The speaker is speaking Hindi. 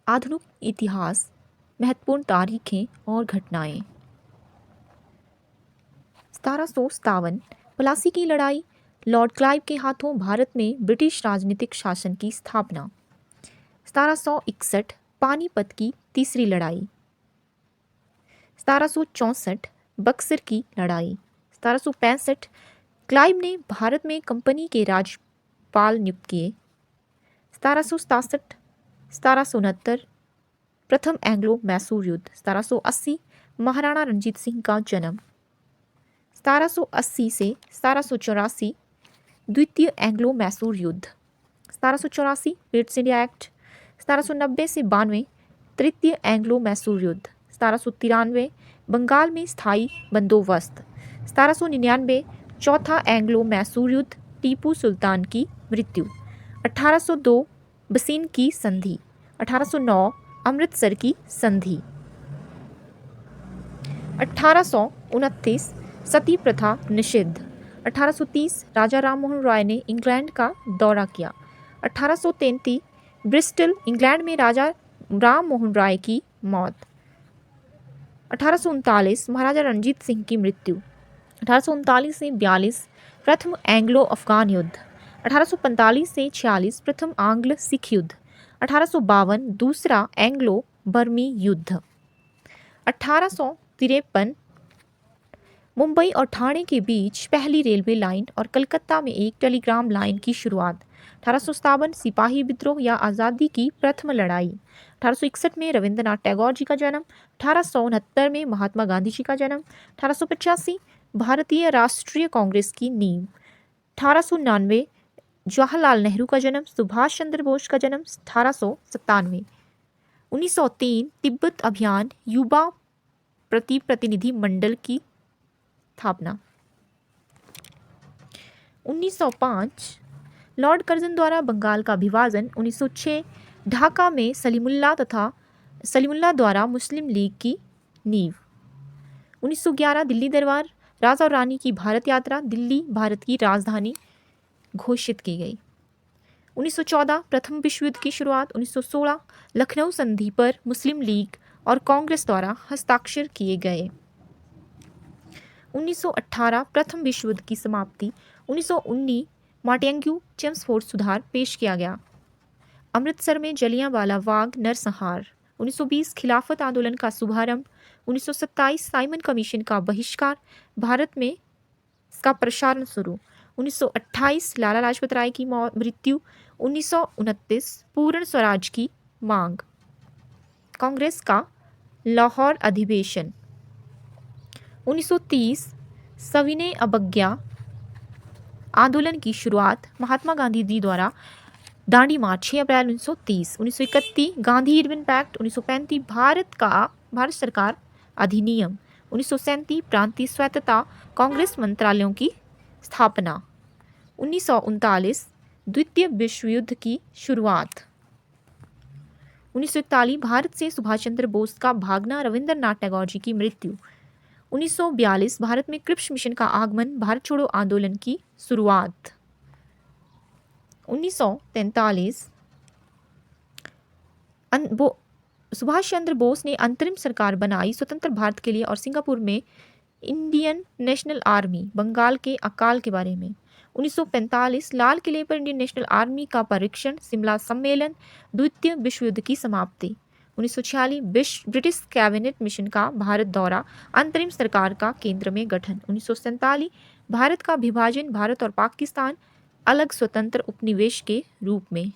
आधुनिक इतिहास, महत्वपूर्ण तारीखें और घटनाएं। 1757 प्लासी की लड़ाई, लॉर्ड क्लाइव के हाथों भारत में ब्रिटिश राजनीतिक शासन की स्थापना। 1761 पानीपत की तीसरी लड़ाई। 1764 बक्सर की लड़ाई। 1765 क्लाइव ने भारत में कंपनी के राज्यपाल नियुक्त किए। 1767 1769 प्रथम एंग्लो मैसूर युद्ध। 1780 महाराणा रंजीत सिंह का जन्म। 1780 से 1784 द्वितीय एंग्लो मैसूर युद्ध। 1784 ईस्ट इंडिया एक्ट। 1790 से 92 तृतीय एंग्लो मैसूर युद्ध। 1793 बंगाल में स्थायी बंदोबस्त। 1799 चौथा एंग्लो मैसूर युद्ध, टीपू सुल्तान की मृत्यु। 1802 बसीन की संधि। 1809 अमृतसर की संधि। 1829 सती प्रथा निषिद्ध। 1830 राजा राममोहन रॉय ने इंग्लैंड का दौरा किया। 1833 ब्रिस्टल इंग्लैंड में राजा राममोहन रॉय की मौत। 1839 महाराजा रणजीत सिंह की मृत्यु। 1839 से 42 प्रथम एंग्लो अफगान युद्ध। 1845 से 46 प्रथम आंग्ल सिख युद्ध। 1852 दूसरा एंग्लो बर्मी युद्ध। 1853 मुंबई और ठाणे के बीच पहली रेलवे लाइन और कलकत्ता में एक टेलीग्राम लाइन की शुरुआत। 1857 सिपाही विद्रोह या आज़ादी की प्रथम लड़ाई। 1861 में रविंद्रनाथ टैगोर जी का जन्म। 1869 में महात्मा गांधी जी का जन्म। 1885 भारतीय राष्ट्रीय कांग्रेस की नींव। 1899 जवाहरलाल नेहरू का जन्म। सुभाष चंद्र बोस का जन्म 1897। 1903 तिब्बत अभियान युवा प्रतिनिधि मंडल की स्थापना। 1905 लॉर्ड कर्जन द्वारा बंगाल का विभाजन। 1906 ढाका में सलीमुल्लाह द्वारा मुस्लिम लीग की नींव। 1911 दिल्ली दरबार, राजा और रानी की भारत यात्रा, दिल्ली भारत की राजधानी घोषित की गई। 1914 प्रथम विश्व युद्ध की शुरुआत। 1916 लखनऊ संधि पर मुस्लिम लीग और कांग्रेस द्वारा हस्ताक्षर किए गए। 1918 प्रथम विश्व युद्ध की समाप्ति। 1919 मार्टेंग्यू चेम्सफोर्ड सुधार पेश किया गया। अमृतसर में जलियांवाला बाग नरसंहार। 1920 खिलाफत आंदोलन का शुभारंभ। 1927 साइमन कमीशन का बहिष्कार, भारत में इसका प्रसारण शुरू। 1928 लाला लाजपत राय की मृत्यु। 1929 पूर्ण स्वराज की मांग। कांग्रेस का लाहौर अधिवेशन। 1930 सविनय अवज्ञा आंदोलन की शुरुआत, महात्मा गांधी जी द्वारा दांडी मार्च 6 अप्रैल 1930। 1931 गांधी इरविन पैक्ट। 1935 भारत सरकार अधिनियम। 1937 प्रांतीय स्वायत्तता कांग्रेस मंत्रालयों की स्थापना। 1939 द्वितीय विश्व युद्ध की शुरुआत। 1941 भारत से सुभाष चंद्र बोस का भागना, रविंद्रनाथ टैगोर जी की मृत्यु। 1942 भारत में क्रिप्स मिशन का आगमन, भारत छोड़ो आंदोलन की शुरुआत। 1943 सुभाष चंद्र बोस ने अंतरिम सरकार बनाई स्वतंत्र भारत के लिए और सिंगापुर में इंडियन नेशनल आर्मी बंगाल के अकाल के बारे में। 1945 लाल किले पर इंडियन नेशनल आर्मी का परीक्षण, शिमला सम्मेलन, द्वितीय विश्व युद्ध की समाप्ति। 1946 ब्रिटिश कैबिनेट मिशन का भारत दौरा, अंतरिम सरकार का केंद्र में गठन। 1947 भारत का विभाजन, भारत और पाकिस्तान अलग स्वतंत्र उपनिवेश के रूप में।